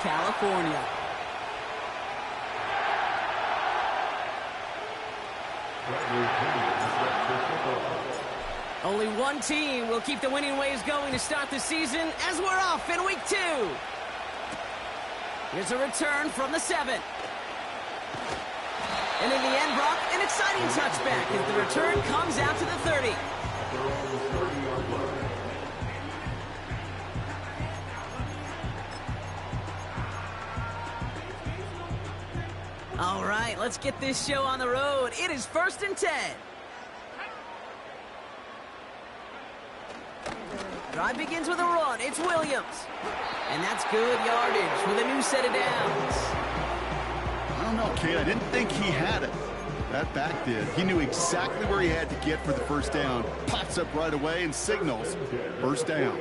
California. Only one team will keep the winning ways going to start the season as we're off in week 2. Here's a return from the 7. And in the end, Brock, an exciting touchback as the return comes out to the 30. All right, let's get this show on the road. It is 1st and 10. Drive begins with a run. It's Williams. And that's good yardage with a new set of downs. I don't know, Kate. I didn't think he had it. That back did. He knew exactly where he had to get for the first down. Pops up right away and signals first down.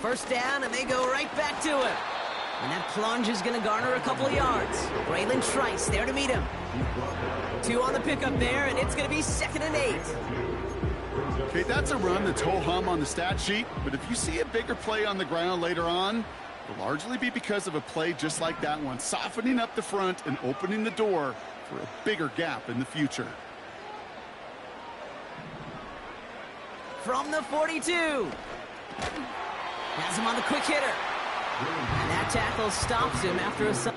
First down, and they go right back to him. And that plunge is going to garner a couple of yards. Braylon Trice there to meet him. 2 on the pickup there, and it's going to be 2nd and 8. Okay, that's a run that's ho-hum on the stat sheet, but if you see a bigger play on the ground later on, it'll largely be because of a play just like that one, softening up the front and opening the door for a bigger gap in the future. From the 42. Has him on the quick hitter. And that tackle stops him after a...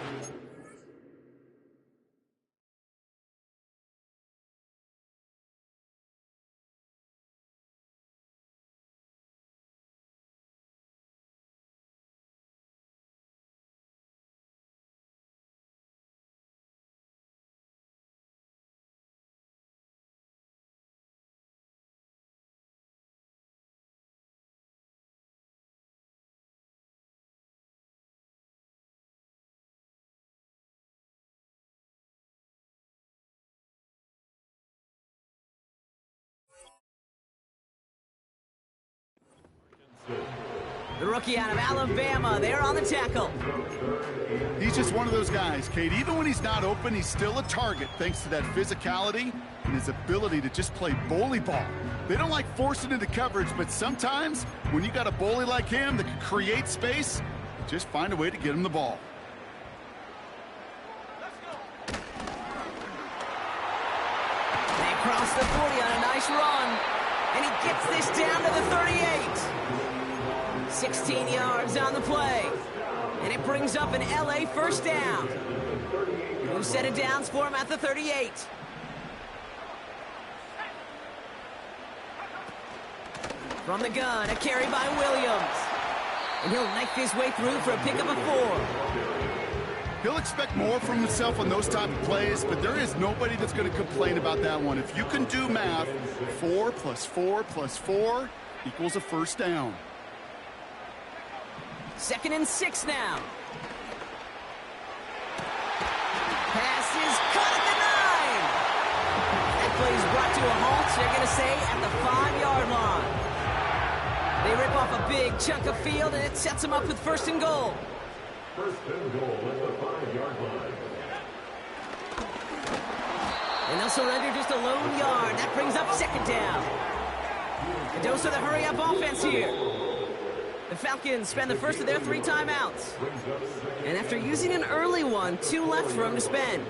The rookie out of Alabama, they're on the tackle. He's just one of those guys, Kate. Even when he's not open, he's still a target thanks to that physicality and his ability to just play bully ball. They don't like forcing into coverage, but sometimes when you got a bully like him that can create space, just find a way to get him the ball. They cross the 40 on a nice run, and he gets this down to the 38. 16 yards on the play, and it brings up an LA first down. New set of downs for him at the 38. From the gun, a carry by Williams. And he'll knife his way through for a pickup of 4. He'll expect more from himself on those type of plays, but there is nobody that's going to complain about that one. If you can do math, 4 plus 4 plus 4 equals a first down. 2nd and 6 now. Pass is cut at the 9. That play is brought to a halt, they're going to say, at the 5-yard line. They rip off a big chunk of field, and it sets them up with 1st and goal. 1st and goal at the 5-yard line. And they'll surrender just a lone yard. That brings up 2nd down. A dose of the hurry-up offense here. The Falcons spend the first of their 3 timeouts. And after using an early one, 2 left for them to spend.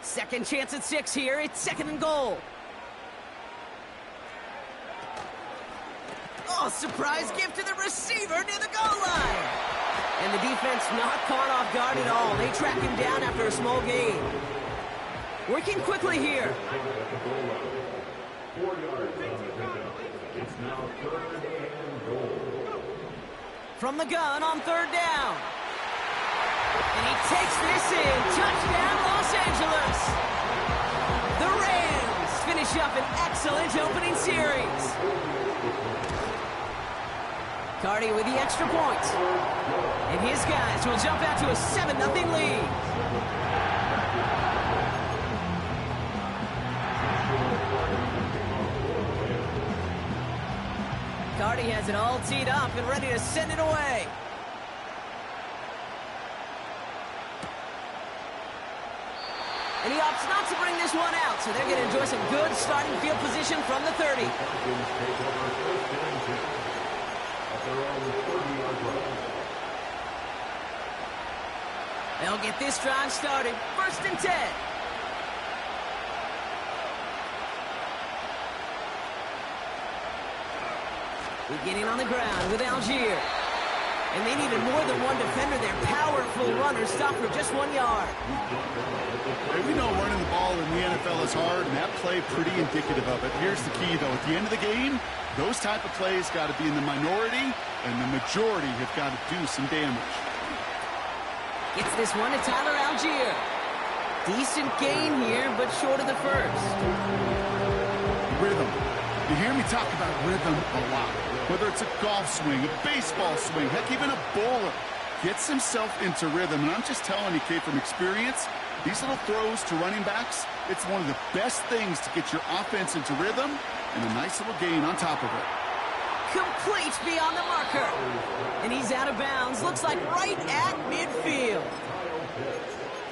Second chance at 6 here. It's 2nd and goal. Oh, surprise gift to the receiver near the goal line. And the defense not caught off guard at all. They track him down after a small gain. Working quickly here. 4 yards on the pickup. It's now 3rd and goal. From the gun on 3rd down. And he takes this in. Touchdown, Los Angeles. The Rams finish up an excellent opening series. Cardi with the extra point. And his guys will jump out to a 7-0 lead. Cardi has it all teed up and ready to send it away. And he opts not to bring this one out, so they're going to enjoy some good starting field position from the 30. Falcons take over first and 10 at their own 30-yard line. They'll get this drive started. First and 10. Beginning on the ground with Algier. And they needed more than one defender. Their powerful runner stopped for just 1 yard. We know running the ball in the NFL is hard, and that play pretty indicative of it. Here's the key, though. At the end of the game, those type of plays got to be in the minority, and the majority have got to do some damage. Gets this one to Tyler Algier. Decent gain here, but short of the first. Rhythm. You hear me talk about rhythm a lot. Whether it's a golf swing, a baseball swing, heck, even a bowler. Gets himself into rhythm. And I'm just telling you, Kate, from experience, these little throws to running backs, it's one of the best things to get your offense into rhythm, and a nice little gain on top of it. Complete beyond the marker. And he's out of bounds. Looks like right at midfield.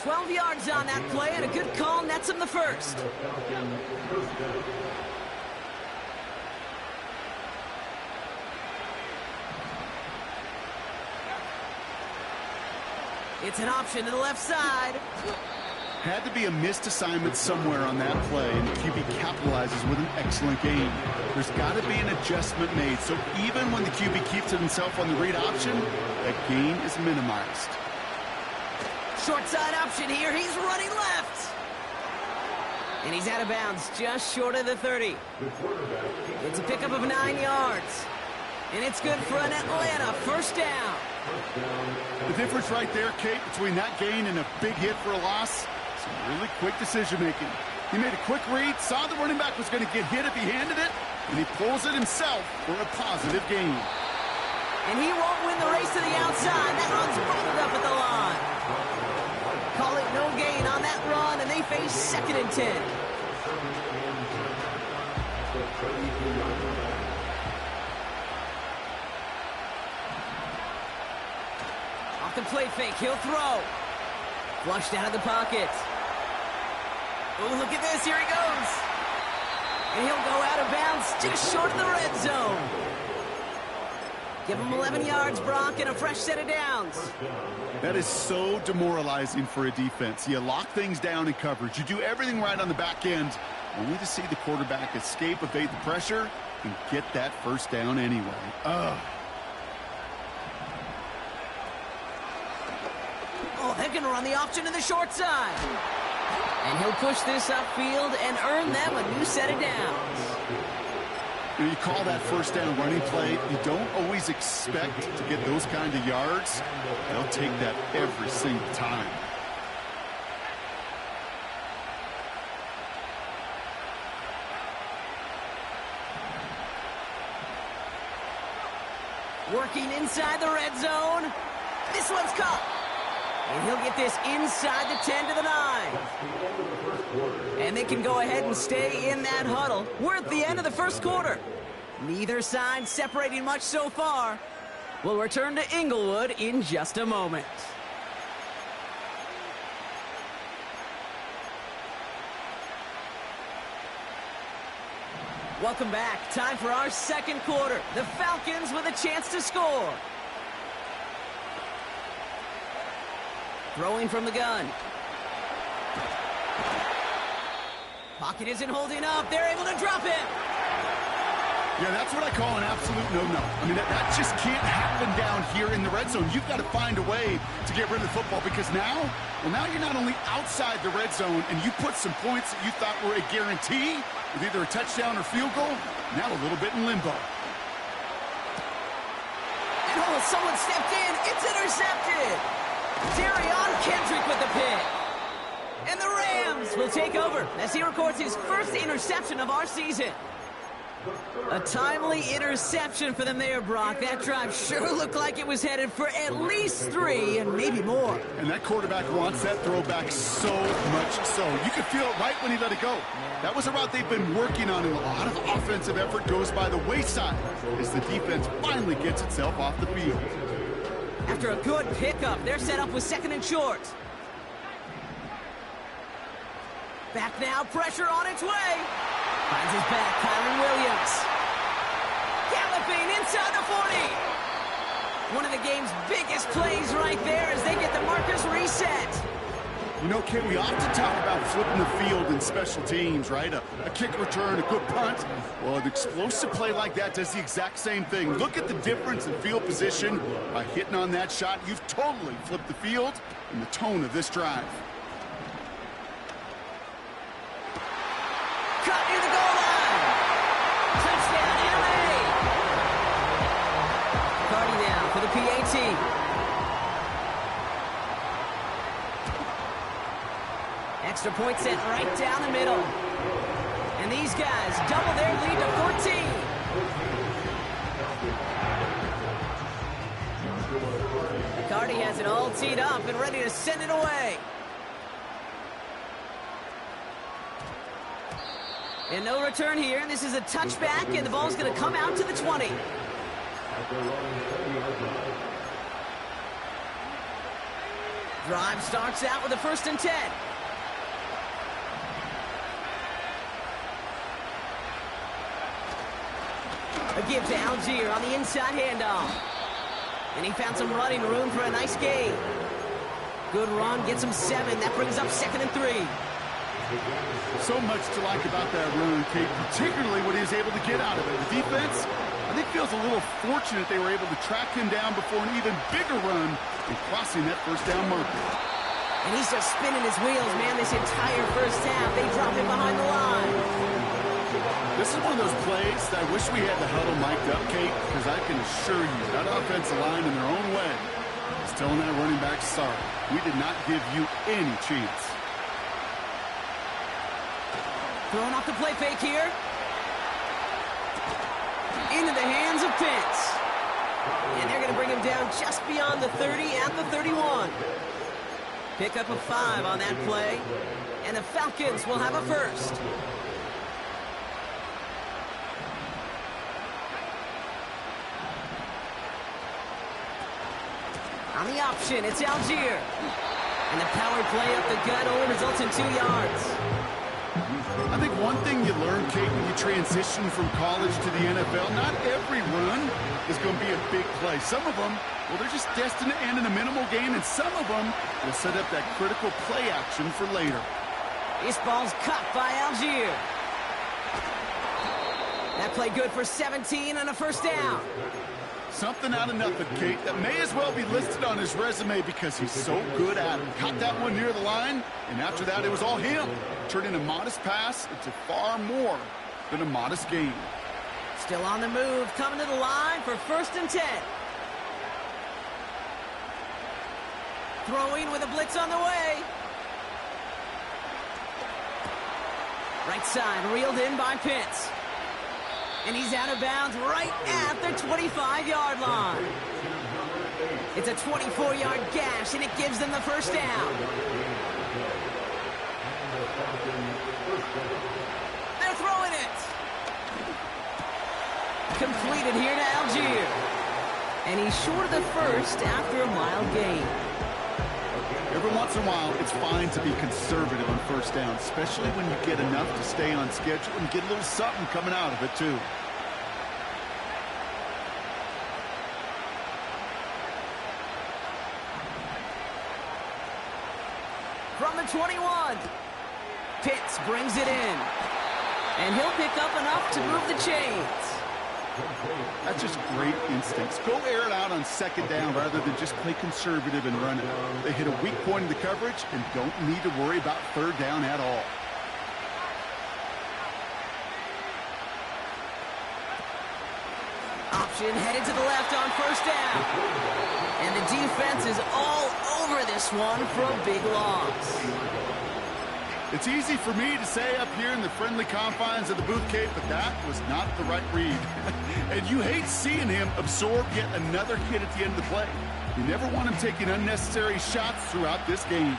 12 yards on that play, and a good call nets him the first. It's an option to the left side. Had to be a missed assignment somewhere on that play, and the QB capitalizes with an excellent gain. There's got to be an adjustment made, so even when the QB keeps it himself on the read option, that gain is minimized. Short side option here. He's running left. And he's out of bounds, just short of the 30. It's a pickup of 9 yards. And it's good for an Atlanta first down. The difference right there, Kate, between that gain and a big hit for a loss, some really quick decision-making. He made a quick read, saw the running back was going to get hit if he handed it, and he pulls it himself for a positive gain. And he won't win the race to the outside. That run's bottled up at the line. Call it no gain on that run, and they face 2nd and 10. Off the play fake, he'll throw. Flushed out of the pocket. Oh, look at this, here he goes. And he'll go out of bounds just short of the red zone. Give him 11 yards, Brock, and a fresh set of downs. That is so demoralizing for a defense. You lock things down in coverage. You do everything right on the back end, only to see the quarterback escape, evade the pressure, and get that first down anyway. Oh, they're going to run the option to the short side. And he'll push this upfield and earn them a new set of downs. You call that first down running play, you don't always expect to get those kind of yards. They'll take that every single time. Working inside the red zone. This one's caught. And he'll get this inside the 10 to the 9. And they can go ahead and stay in that huddle. We're at the end of the first quarter. Neither side separating much so far. We'll return to Inglewood in just a moment. Welcome back. Time for our second quarter. The Falcons with a chance to score. Throwing from the gun. Pocket isn't holding up. They're able to drop him. Yeah, that's what I call an absolute no-no. I mean, that just can't happen down here in the red zone. You've got to find a way to get rid of the football because now you're not only outside the red zone and you put some points that you thought were a guarantee with either a touchdown or field goal, now a little bit in limbo. And oh, someone stepped in. It's intercepted. Darion Kendrick with the pick. And the Rams will take over as he records his first interception of our season. A timely interception for them there, Brock. That drive sure looked like it was headed for at least 3 and maybe more. And that quarterback wants that throwback so much so. You could feel it right when he let it go. That was a route they've been working on, and a lot of offensive effort goes by the wayside as the defense finally gets itself off the field. After a good pickup, they're set up with 2nd and short. Back now, pressure on its way. Finds his back, Kyron Williams. Galloping inside the 40. One of the game's biggest plays right there as they get the markers reset. You know, Kate, we often talk about flipping the field in special teams, right? A kick return, a good punt. Well, an explosive play like that does the exact same thing. Look at the difference in field position. By hitting on that shot, you've totally flipped the field and the tone of this drive. Cut near the goal line. Touchdown, LA. Cardi now for the PAT. Extra point sent right down the middle. And these guys double their lead to 14. Cardi has it all teed up and ready to send it away. And no return here. This is a touchback, and the ball's going to come out to the 20. Drive starts out with a 1st and 10. A give to Algier on the inside handoff. And he found some running room for a nice gain. Good run, gets him 7. That brings up 2nd and 3. So much to like about that run, Kate, particularly what he was able to get out of it. The defense, I think, feels a little fortunate they were able to track him down before an even bigger run and crossing that 1st down marker. And he's just spinning his wheels, man, this entire 1st half. They drop him behind the line. This is one of those plays that I wish we had the huddle mic'd up, Kate, because I can assure you that offensive line in their own way is telling that running back, sorry, we did not give you any chance. Throwing off the play fake here. Into the hands of Pitts. And they're going to bring him down just beyond the 30 at the 31. Pick up a 5 on that play. And the Falcons will have a 1st. On the option, it's Algier. And the power play up the gut only results in 2 yards. I think one thing you learn, Kate, when you transition from college to the NFL, not every run is going to be a big play. Some of them, well, they're just destined to end in a minimal gain, and some of them will set up that critical play action for later. This ball's caught by Algier. That play good for 17 and a 1st down. Something out of nothing, Kate, that may as well be listed on his resume because he's so good at it. Caught that one near the line, and after that, it was all him. Turning a modest pass into far more than a modest gain. Still on the move, coming to the line for 1st and 10. Throwing with a blitz on the way. Right side, reeled in by Pitts. And he's out of bounds right at the 25-yard line. It's a 24-yard gash, and it gives them the 1st down. They're throwing it. Completed here to Algier. And he's short of the 1st after a mild gain. Every once in a while, it's fine to be conservative on 1st down, especially when you get enough to stay on schedule and get a little something coming out of it, too. From the 21, Pitts brings it in. And he'll pick up enough to move the chains. That's just great instincts. Go air it out on 2nd down rather than just play conservative and run it. They hit a weak point in the coverage and don't need to worry about 3rd down at all. Option headed to the left on 1st down. And the defense is all over this one for a big loss. It's easy for me to say up here in the friendly confines of the booth, Kate, but that was not the right read. And you hate seeing him absorb yet another hit at the end of the play. You never want him taking unnecessary shots throughout this game.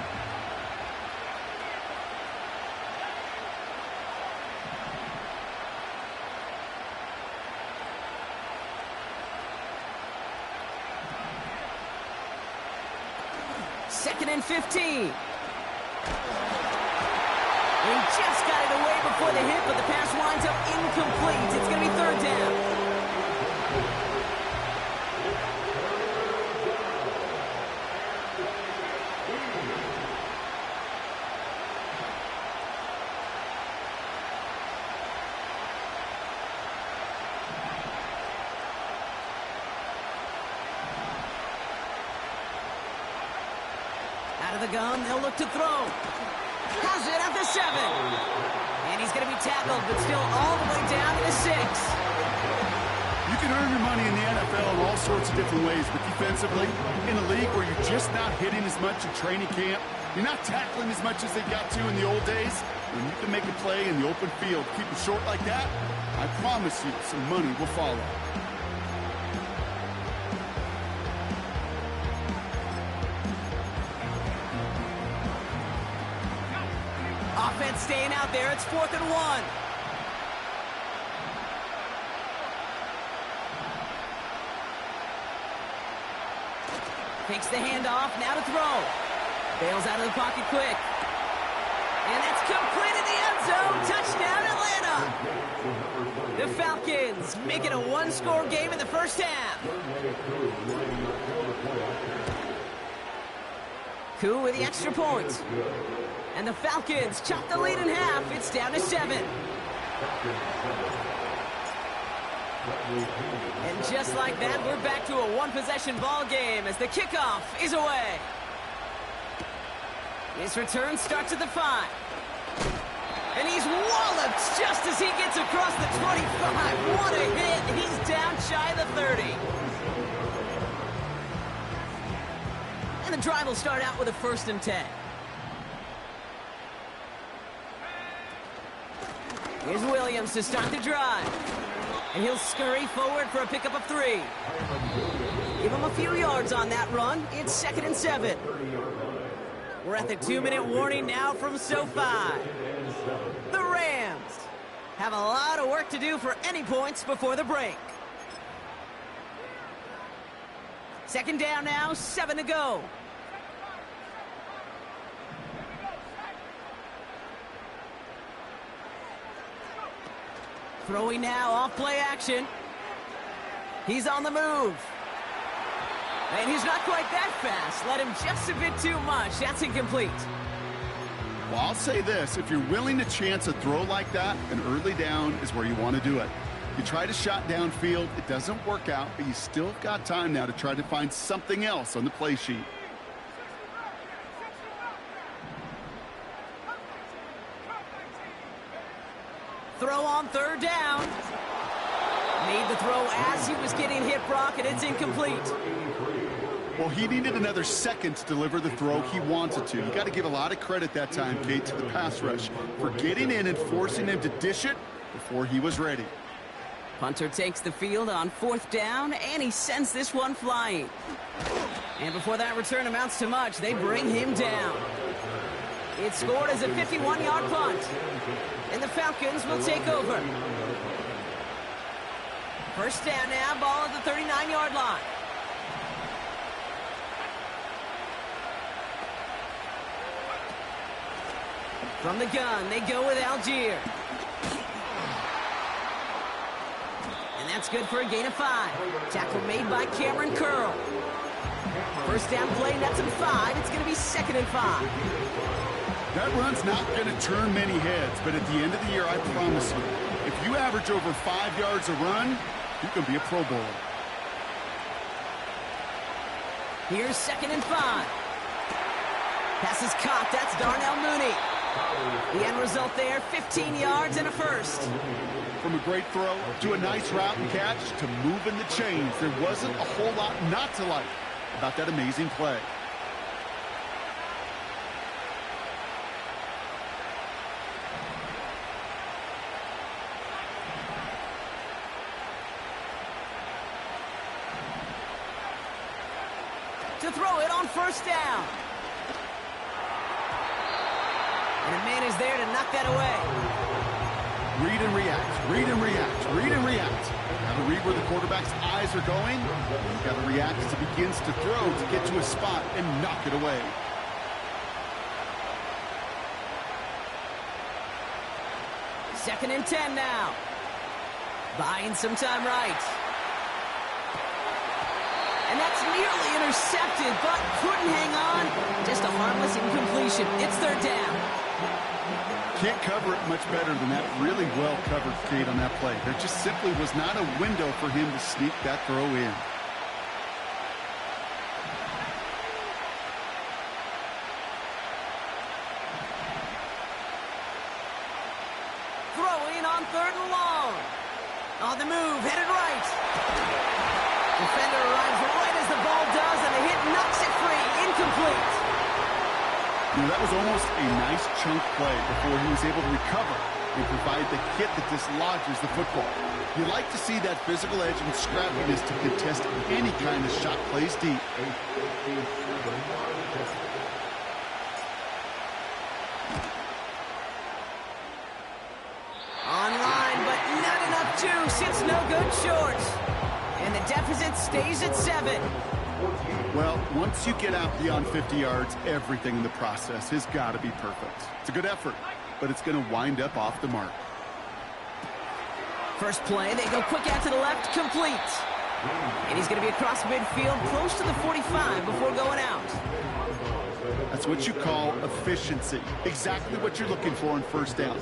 Second and 15. He just got it away before the hit, but the pass winds up incomplete. It's going to be third down. Out of the gun, they'll look to throw. Has it at the 7. And he's going to be tackled, but still all the way down to the 6. You can earn your money in the NFL in all sorts of different ways, but defensively, in a league where you're just not hitting as much in training camp, you're not tackling as much as they got to in the old days, when you can make a play in the open field, keep it short like that, I promise you some money will follow. Offense staying out there. It's 4th and 1. Takes the handoff. Now to throw. Bails out of the pocket quick. And that's complete in the end zone. Touchdown, Atlanta. The Falcons make it a one-score game in the first half. Koo with the extra point. And the Falcons chop the lead in half. It's down to 7. And just like that, we're back to a one-possession ball game as the kickoff is away. His return starts at the 5. And he's walloped just as he gets across the 25. What a hit. He's down shy of the 30. And the drive will start out with a 1st and 10. Here's Williams to start the drive. And he'll scurry forward for a pickup of 3. Give him a few yards on that run. It's 2nd and 7. We're at the 2-minute warning now from SoFi. The Rams have a lot of work to do for any points before the break. 2nd down now, 7 to go. Throwing now off play action. He's on the move. And he's not quite that fast. Let him just a bit too much. That's incomplete. Well, I'll say this. If you're willing to chance a throw like that, an early down is where you want to do it. You try to shot downfield. It doesn't work out, but you still got time now to try to find something else on the play sheet. Throw on 3rd down. Made the throw as he was getting hit, Brock, and it's incomplete. Well, he needed another second to deliver the throw he wanted to. You got to give a lot of credit that time, Kate, to the pass rush for getting in and forcing him to dish it before he was ready. Punter takes the field on 4th down, and he sends this one flying. And before that return amounts to much, they bring him down. It's scored as a 51-yard punt. And the Falcons will take over. 1st down now, ball at the 39-yard line. From the gun, they go with Algier. And that's good for a gain of 5. Tackle made by Cameron Curl. 1st down play, nets him 5. It's going to be 2nd and 5. That run's not going to turn many heads, but at the end of the year, I promise you, if you average over 5 yards a run, you can be a Pro Bowler. Here's 2nd and 5. Pass is caught. That's Darnell Mooney. The end result there, 15 yards and a 1st. From a great throw to a nice route and catch to moving the chains, there wasn't a whole lot not to like about that amazing play. To throw it on 1st down. And a man is there to knock that away. Read and react, read and react, read and react. Got to read where the quarterback's eyes are going. You've got to react as he begins to throw to get to a spot and knock it away. 2nd and 10 now. Buying some time right. And that's nearly intercepted, but couldn't hang on. Just a harmless incompletion. It's 3rd down. Can't cover it much better than that. Really well covered, Kate, on that play. There just simply was not a window for him to sneak that throw in. Throwing on 3rd and long. On the move, headed right. Defender arrives right as the ball does, and the hit knocks it free. Incomplete. You know, that was almost a nice chunk play before he was able to recover and provide the hit that dislodges the football. You like to see that physical edge and scrappiness to contest any kind of shot plays deep. Online, but not enough juice. It's no good short. And the deficit stays at 7. Well, once you get out beyond 50 yards, everything in the process has got to be perfect. It's a good effort, but it's going to wind up off the mark. First play, they go quick out to the left, complete. And he's going to be across midfield, close to the 45 before going out. That's what you call efficiency. Exactly what you're looking for on 1st down.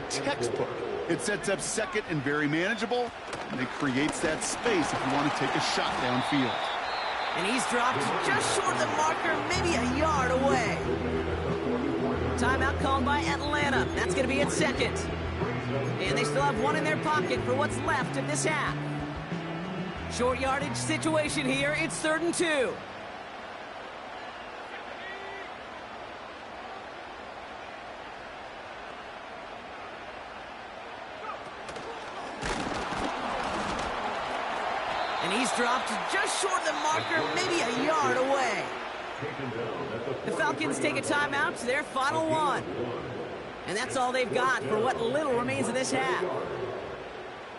Textbook. It sets up 2nd and very manageable, and it creates that space if you want to take a shot downfield. And he's dropped just short of the marker, maybe a yard away. Timeout called by Atlanta. That's going to be at 2nd. And they still have 1 in their pocket for what's left of this half. Short yardage situation here. It's 3rd and 2. And he's dropped just short of the marker, maybe a yard away. The Falcons take a timeout to their final 1. And that's all they've got for what little remains of this half.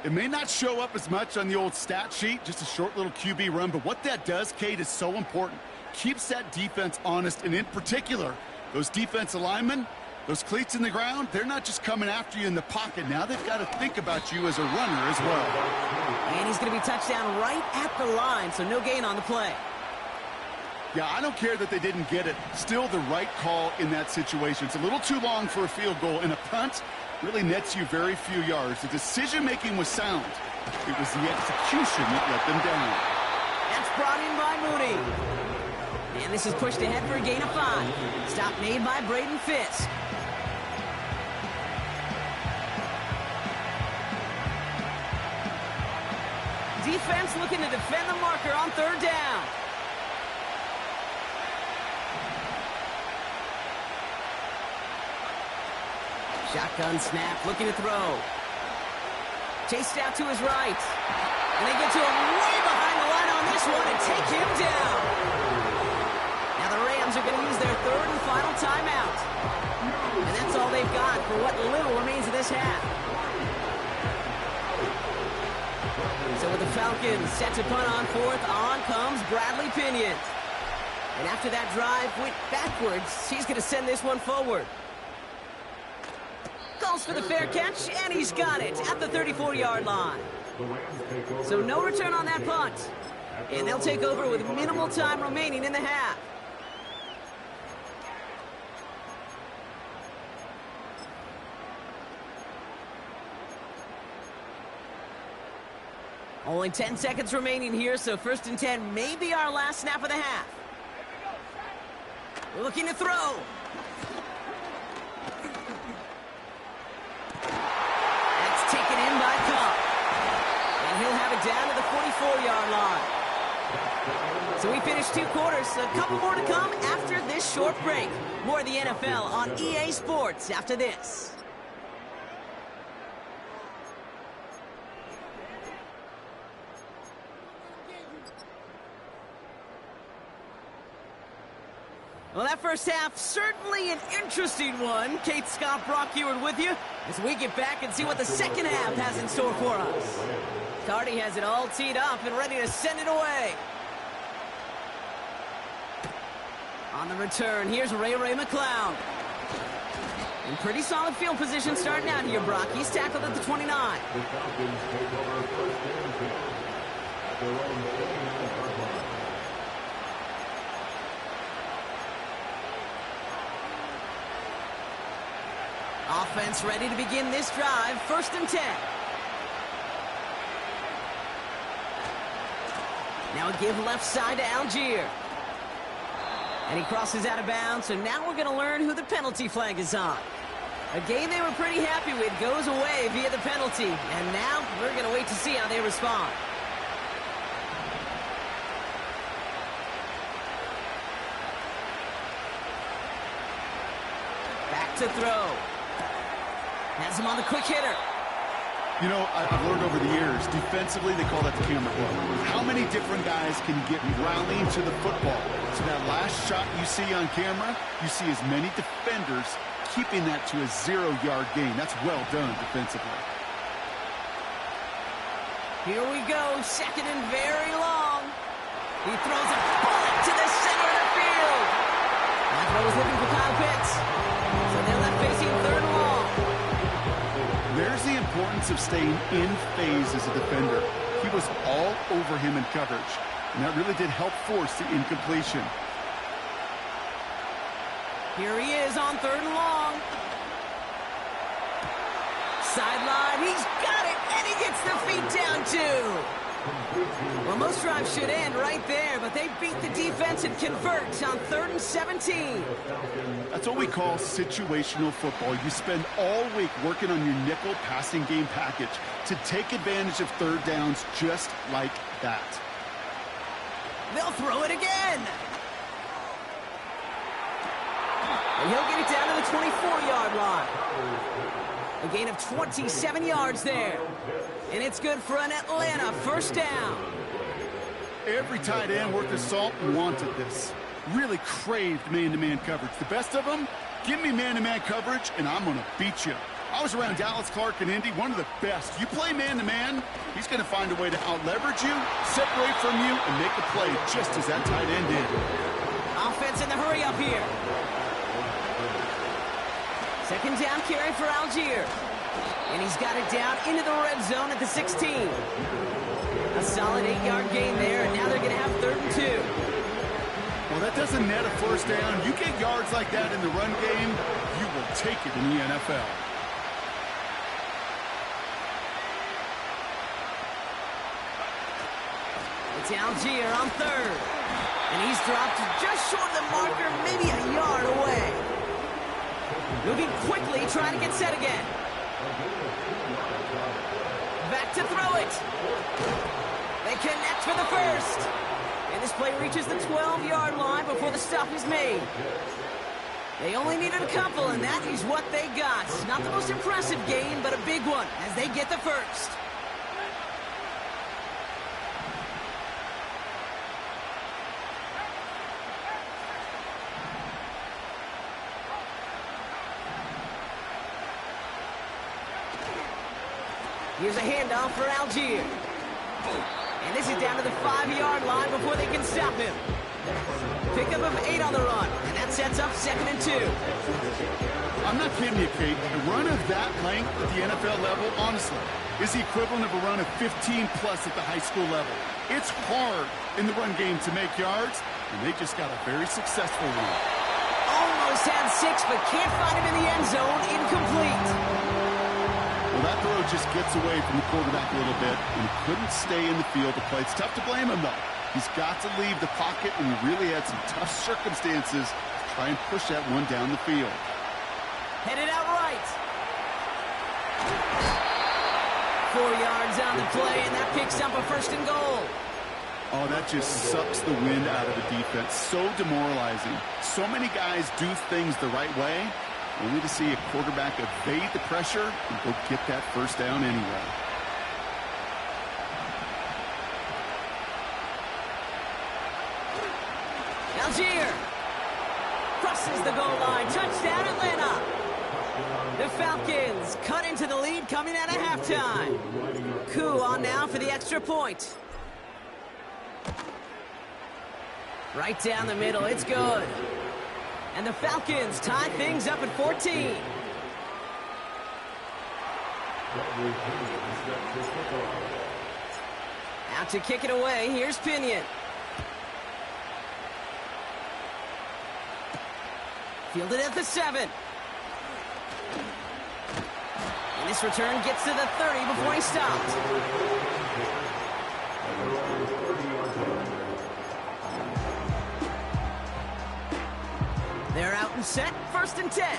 It may not show up as much on the old stat sheet, just a short little QB run, but what that does, Kate, is so important. Keeps that defense honest, and in particular, those defensive linemen, those cleats in the ground, they're not just coming after you in the pocket. Now they've got to think about you as a runner as well. And he's going to be touchdown right at the line, so no gain on the play. Yeah, I don't care that they didn't get it. Still the right call in that situation. It's a little too long for a field goal, and a punt really nets you very few yards. The decision-making was sound. It was the execution that let them down. That's brought in by Mooney. And this is pushed ahead for a gain of 5. Stop made by Braden Fisk. Defense looking to defend the marker on 3rd down. Shotgun snap, looking to throw. Chased out to his right. And they get to him way behind the line on this one and take him down. Now the Rams are going to use their 3rd and final timeout. And that's all they've got for what little remains of this half. So with the Falcons set to punt on 4th, on comes Bradley Pinion. And after that drive went backwards, he's going to send this one forward. Calls for the fair catch, and he's got it at the 34-yard line. So no return on that punt. And they'll take over with minimal time remaining in the half. Only 10 seconds remaining here, so 1st and 10 may be our last snap of the half. We're looking to throw. That's taken in by Cup. And he'll have it down to the 44-yard line. So we finished 2 quarters, a couple more to come after this short break. More of the NFL on EA Sports after this. Well, that first half, certainly an interesting one. Kate, Scott, Brock Ewart with you as we get back and see what the second half has in store for us. Cardi has it all teed up and ready to send it away. On the return, here's Ray McCloud. In pretty solid field position starting out here, Brock. He's tackled at the 29. The Falcons take over first and 10 at their own 29-yard line. Offense ready to begin this drive. First and 10. Now a give left side to Algier. And he crosses out of bounds, so now we're going to learn who the penalty flag is on. A game they were pretty happy with goes away via the penalty. And now we're going to wait to see how they respond. Back to throw. Has him on the quick hitter. You know, I've learned over the years, defensively, they call that the camera club. How many different guys can get rallying to the football? So that last shot you see on camera, you see as many defenders keeping that to a 0-yard gain. That's well done defensively. Here we go, second and very long. He throws a bullet to the center of the field. That throw was looking for Kyle Pitts. So they're left facing third and long. There's the importance of staying in phase as a defender. He was all over him in coverage, and that really did help force the incompletion. Here he is on third and long. Sideline, he's got it, and he gets the feet down too. Well, most drives should end right there, but they beat the defense and convert on 3rd and 17. That's what we call situational football. You spend all week working on your nickel passing game package to take advantage of third downs just like that. They'll throw it again. And he'll get it down to the 24-yard line. A gain of 27 yards there. And it's good for an Atlanta first down. Every tight end worth his salt wanted this. Really craved man-to-man coverage. The best of them, give me man-to-man coverage, and I'm going to beat you. I was around Dallas Clark and Indy, one of the best. You play man-to-man, he's going to find a way to out-leverage you, separate from you, and make a play just as that tight end did. Offense in the hurry up here. Second down carry for Algier. And he's got it down into the red zone at the 16. A solid 8-yard gain there, and now they're going to have 3rd and 2. Well, that doesn't net a first down. You get yards like that in the run game, you will take it in the NFL. It's Algier on 3rd. And he's dropped just short of the marker, maybe a yard away. Moving quickly, trying to get set again. Back to throw it. They connect for the first. And this play reaches the 12-yard line before the stop is made. They only needed a couple, and that is what they got. Not the most impressive gain, but a big one as they get the first. Here's a handoff for Algier. And this is down to the 5-yard line before they can stop him. Pickup of 8 on the run, and that sets up 2nd and 2. I'm not kidding you, Kate. A run of that length at the NFL level, honestly, is the equivalent of a run of 15-plus at the high school level. It's hard in the run game to make yards, and they just got a very successful one. Almost had 6, but can't find him in the end zone. Incomplete. Well, that throw just gets away from the quarterback a little bit, and he couldn't stay in the field to play. It's tough to blame him, though. He's got to leave the pocket, and he really had some tough circumstances to try and push that one down the field. Headed out right. 4 yards on the play, and that picks up a 1st and goal. Oh, that just sucks the wind out of the defense. So demoralizing. So many guys do things the right way, only to see a quarterback evade the pressure and go get that first down anyway. Algier crosses the goal line. Touchdown, Atlanta. The Falcons cut into the lead coming out of halftime. Coup on now for the extra point. Right down the middle. It's good. And the Falcons tie things up at 14. Out to kick it away. Here's Pinion. Fielded at the 7. And this return gets to the 30 before he stopped. They're out and set. 1st and 10.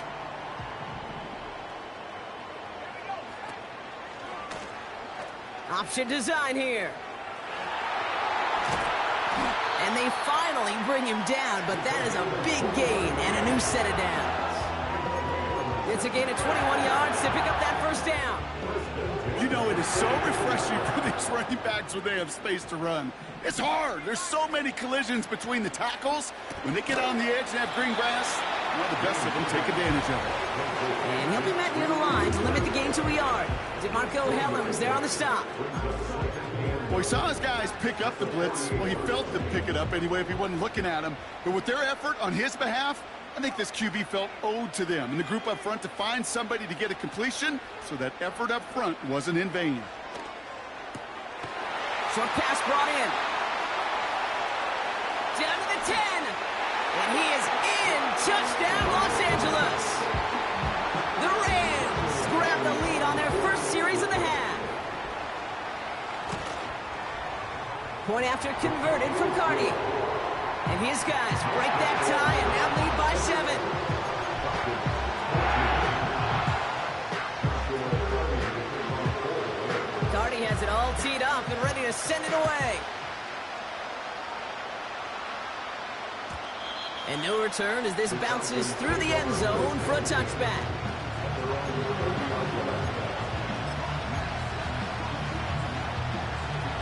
Option design here. And they finally bring him down, but that is a big gain and a new set of downs. It's a gain of 21 yards to pick up that 1st down. You know, it is so refreshing for these running backs when they have space to run. It's hard. There's so many collisions between the tackles. When they get on the edge and have green grass, the best of them take advantage of it. And he'll be met near the line to limit the gain to a yard. DeMarco Helms there on the stop. Well, he saw his guys pick up the blitz. Well, he felt them pick it up anyway if he wasn't looking at him. But with their effort on his behalf, I think this QB felt owed to them and the group up front to find somebody to get a completion, so that effort up front wasn't in vain. Short pass brought in. Down to the 10. And he is in. Touchdown, Los Angeles. The Rams grab the lead on their first series of the half. Point after converted from Carney. And his guys break that tie and now lead by 7. Carney has it all teed up and ready to send it away. And no return as this bounces through the end zone for a touchback.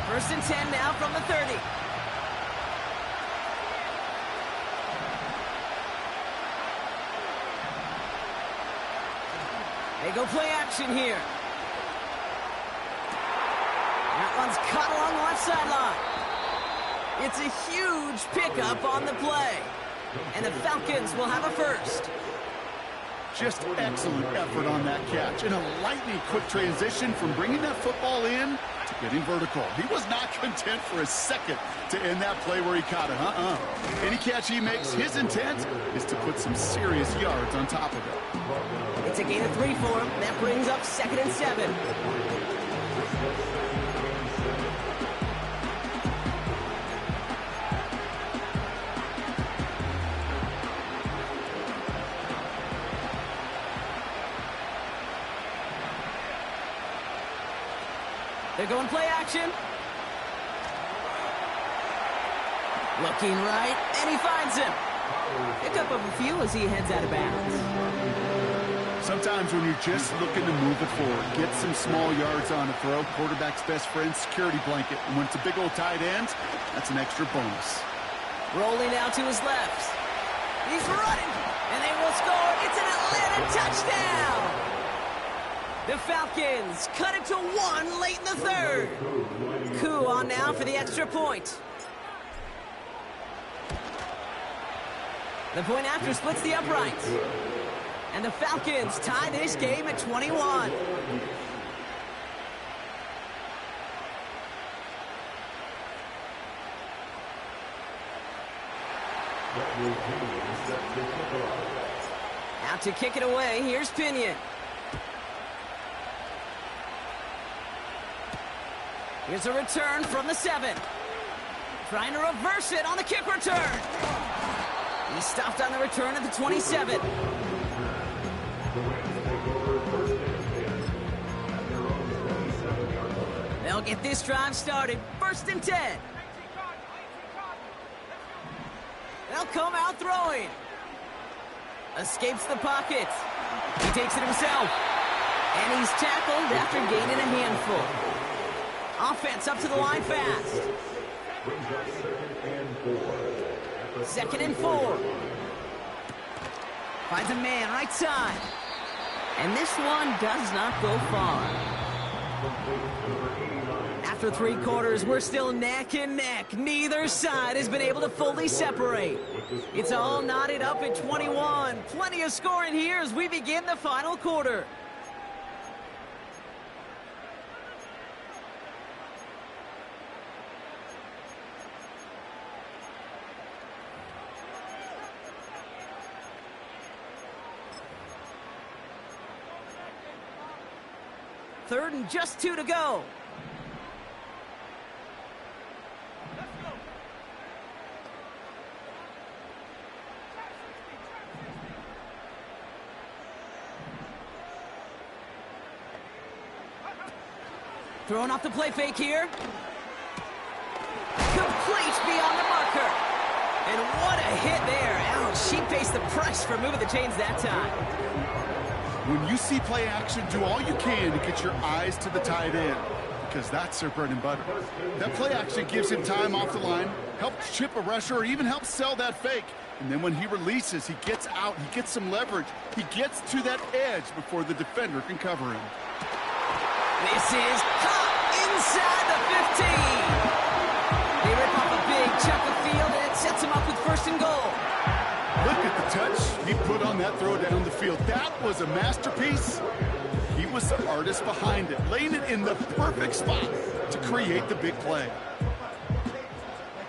First and 10 now from the 30. They go play action here. That one's caught along the left sideline. It's a huge pickup on the play. And the Falcons will have a 1st. Just excellent effort on that catch. And a lightning quick transition from bringing that football in to getting vertical. He was not content for a second to end that play where he caught it. Any catch he makes, his intent is to put some serious yards on top of it. It's a gain of 3 for him. That brings up 2nd and 7. They're going play action. Looking right, and he finds him. Pick up of a few as he heads out of bounds. Sometimes when you're just looking to move it forward, get some small yards on a throw, quarterback's best friend, security blanket. And when it's a big old tight end, that's an extra bonus. Rolling out to his left. He's running, and they will score. It's an Atlanta touchdown. The Falcons cut it to 1 late in the 3rd. Koo on now for the extra point. The point after splits the uprights. And the Falcons tie this game at 21. Out to kick it away. Here's Pinion. Here's a return from the 7. Trying to reverse it on the kick return. He stopped on the return at the 27. They'll get this drive started. 1st and 10. They'll come out throwing. Escapes the pocket. He takes it himself. And he's tackled after gaining a handful. Offense up to the line fast. 2nd and 4. Finds a man right side. And this one does not go far. After 3 quarters, we're still neck and neck. Neither side has been able to fully separate. It's all knotted up at 21. Plenty of scoring here as we begin the final quarter. 3rd and just 2 to go. Throwing off the play fake here. Complete beyond the marker. And what a hit there. Ouch, she faced the price for moving the chains that time. When you see play action, do all you can to get your eyes to the tight end, because that's their bread and butter. That play action gives him time off the line, helps chip a rusher, or even helps sell that fake. And then when he releases, he gets out, he gets some leverage. He gets to that edge before the defender can cover him. This is caught inside the 15. They rip off a big chunk of field, and it sets him up with 1st and goal. Look at the touch he put on that throw down the field. That was a masterpiece. He was the artist behind it, laying it in the perfect spot to create the big play.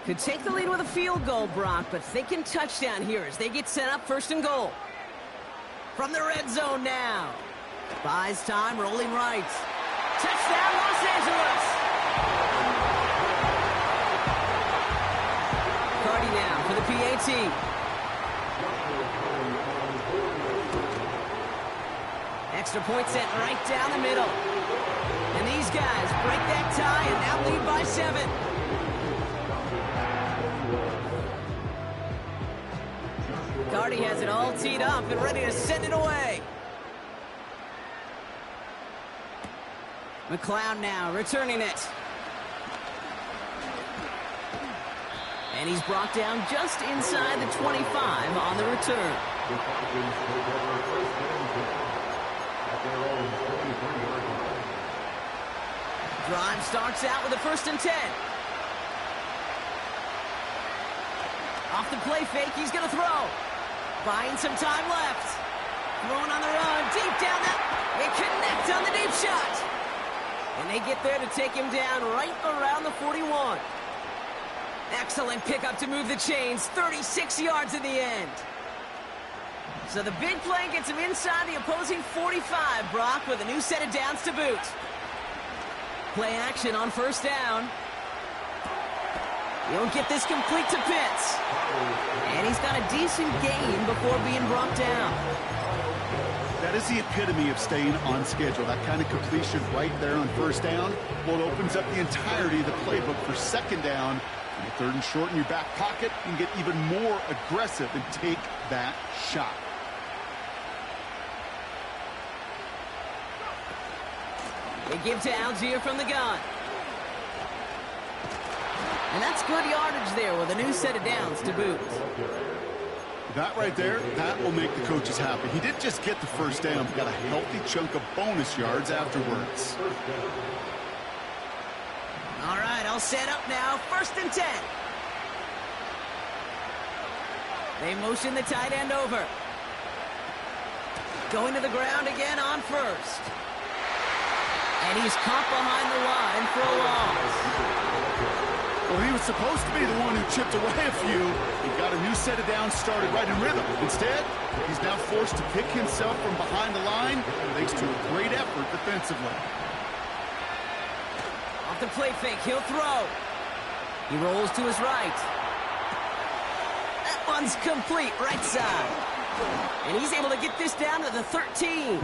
Could take the lead with a field goal, Brock, but thinking touchdown here as they get set up 1st and goal. From the red zone now. Buys time, rolling right. Touchdown, Los Angeles! Cardi now for the PAT. Extra point sent right down the middle. And these guys break that tie and now lead by 7. Cardi has it all teed up and ready to send it away. McLeod now returning it. And he's brought down just inside the 25 on the return. The Falcons take over 1st and 10 at their own 23-yard line. Drive starts out with a 1st and 10. Off the play fake, he's going to throw. Buying some time left. Throwing on the run, deep down that. They connect on the deep shot. And they get there to take him down right around the 41. Excellent pickup to move the chains. 36 yards in the end. So the big play gets him inside the opposing 45, Brock, with a new set of downs to boot. Play action on 1st down. He'll get this complete to Pitts. And he's got a decent gain before being brought down. That is the epitome of staying on schedule. That kind of completion right there on 1st down. Well, it opens up the entirety of the playbook for 2nd down. And 3rd and short in your back pocket, you can get even more aggressive and take that shot. They give to Algier from the gun. And that's good yardage there with a new set of downs to boot. That right there, that will make the coaches happy. He didn't just get the 1st down, but got a healthy chunk of bonus yards afterwards. All right, I'll set up now. 1st and 10. They motion the tight end over. Going to the ground again on 1st. And he's caught behind the line for a loss. Well, he was supposed to be the one who chipped away a few. He got a new set of downs started right in rhythm. Instead, he's now forced to pick himself from behind the line thanks to a great effort defensively. Off the play fake, he'll throw. He rolls to his right. That one's complete, right side. And he's able to get this down to the 13.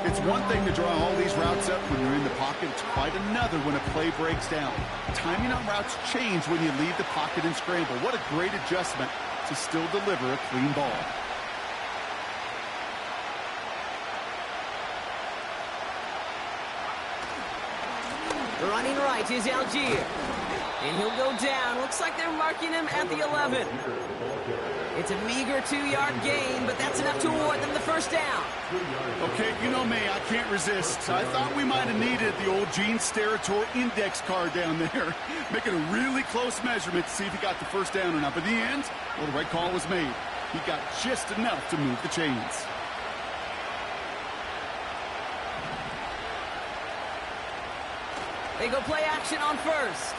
It's one thing to draw all these routes up when you're in the pocket. It's quite another when a play breaks down. Timing on routes change when you leave the pocket and scramble. What a great adjustment to still deliver a clean ball. Running right is Algier. And he'll go down. Looks like they're marking him at the 11. It's a meager 2-yard gain, but that's enough to award them the 1st down. Okay, you know me, I can't resist. I thought we might have needed the old Gene Steratore index card down there, making a really close measurement to see if he got the 1st down or not. But in the end, well, the right call was made. He got just enough to move the chains. They go play action on 1st.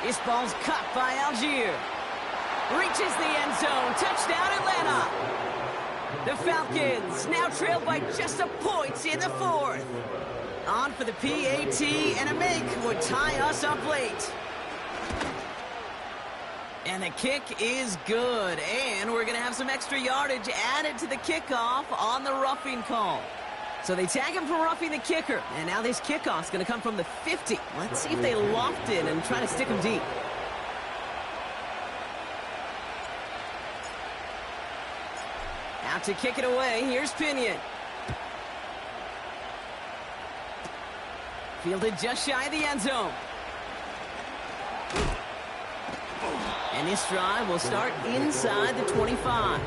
This ball's cut by Algier. Reaches the end zone. Touchdown, Atlanta. The Falcons now trailed by just a point in the fourth. On for the PAT, and a make would tie us up late. And the kick is good, and we're going to have some extra yardage added to the kickoff on the roughing call. So they tag him for roughing the kicker, and now this kickoff's going to come from the 50. Let's see if they loft it and try to stick him deep. Out to kick it away, here's Pinion. Fielded just shy of the end zone. And this drive will start inside the 25.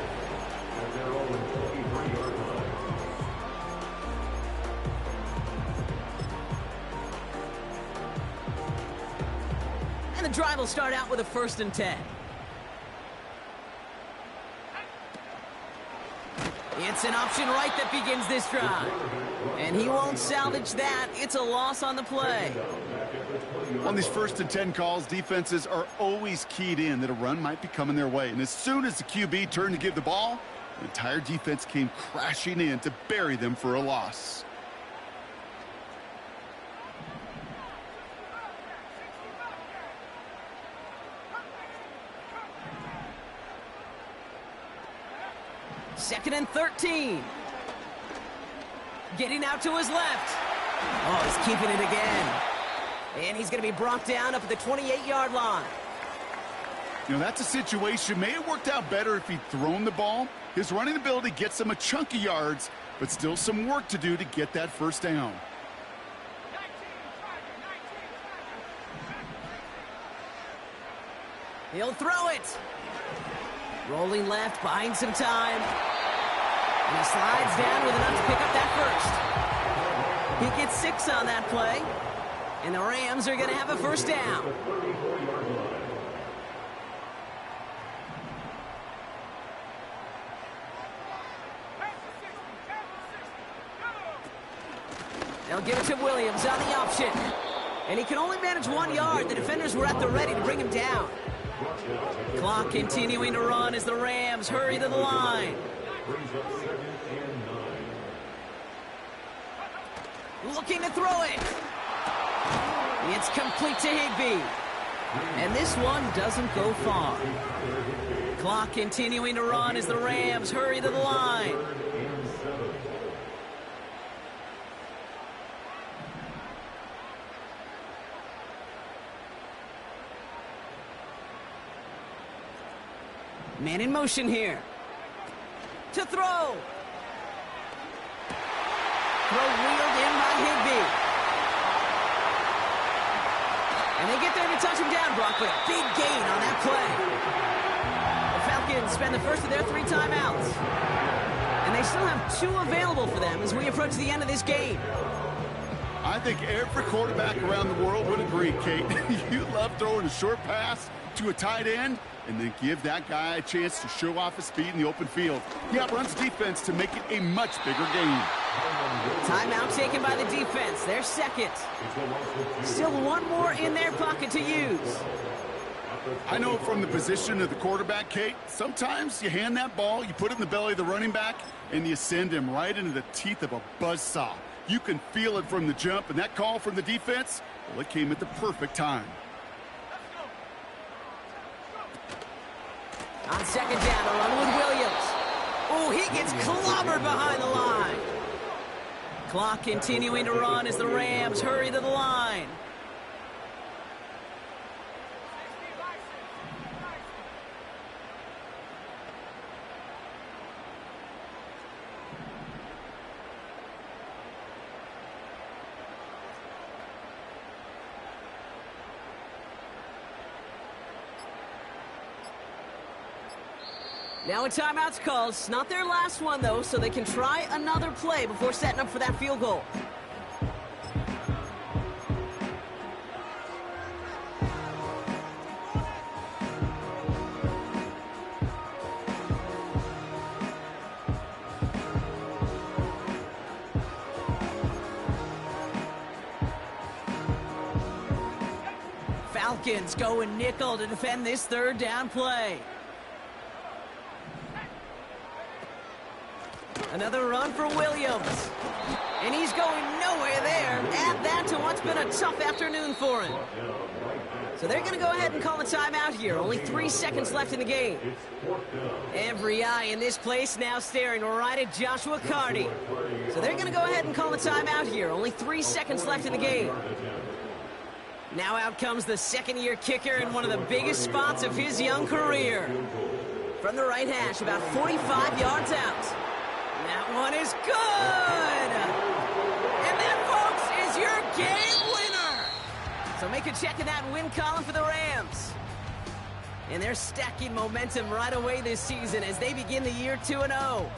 And the drive will start out with a 1st and 10. It's an option right that begins this drive. And he won't salvage that. It's a loss on the play. On these 1st and 10 calls, defenses are always keyed in that a run might be coming their way. And as soon as the QB turned to give the ball, the entire defense came crashing in to bury them for a loss. Second and 13. Getting out to his left. Oh, he's keeping it again. And he's going to be brought down up at the 28-yard line. You know, that's a situation. May have worked out better if he'd thrown the ball. His running ability gets him a chunk of yards, but still some work to do to get that 1st down. He'll throw it. Rolling left, buying some time. And he slides down with enough to pick up that 1st. He gets 6 on that play. And the Rams are going to have a 1st down. They'll give it to Williams on the option. And he can only manage 1 yard. The defenders were at the ready to bring him down. Clock continuing to run as the Rams hurry to the line. Looking to throw it. It's complete to Higbee. And this one doesn't go far. Clock continuing to run as the Rams hurry to the line. Man in motion here. To throw. Throw wheeled in by Higbee. And they get there to touch him down, Brock, but a big gain on that play. The Falcons spend the 1st of their 3 timeouts. And they still have 2 available for them as we approach the end of this game. I think every quarterback around the world would agree, Kate. You love throwing a short pass to a tight end and then give that guy a chance to show off his speed in the open field. He outruns defense to make it a much bigger game. Timeout taken by the defense. Their 2nd. Still 1 more in their pocket to use. I know from the position of the quarterback, Kate, sometimes you hand that ball, you put it in the belly of the running back, and you send him right into the teeth of a buzzsaw. You can feel it from the jump, and that call from the defense, well, it came at the perfect time. On 2nd down, a run with Williams. Oh, he gets clobbered behind the line. Clock continuing to run as the Rams hurry to the line. Now a timeout's called. It's not their last one, though, so they can try another play before setting up for that field goal. Falcons going nickel to defend this 3rd down play. Another run for Williams. And he's going nowhere there. Add that to what's been a tough afternoon for him. So they're going to go ahead and call a timeout here. Only 3 seconds left in the game. Every eye in this place now staring right at Joshua Carty. So they're going to go ahead and call a timeout here. Only 3 seconds left in the game. Now out comes the second-year kicker in one of the biggest spots of his young career. From the right hash, about 45 yards out. That one is good! And that, folks, is your game winner! So make a check in that win column for the Rams. And they're stacking momentum right away this season as they begin the year 2-0.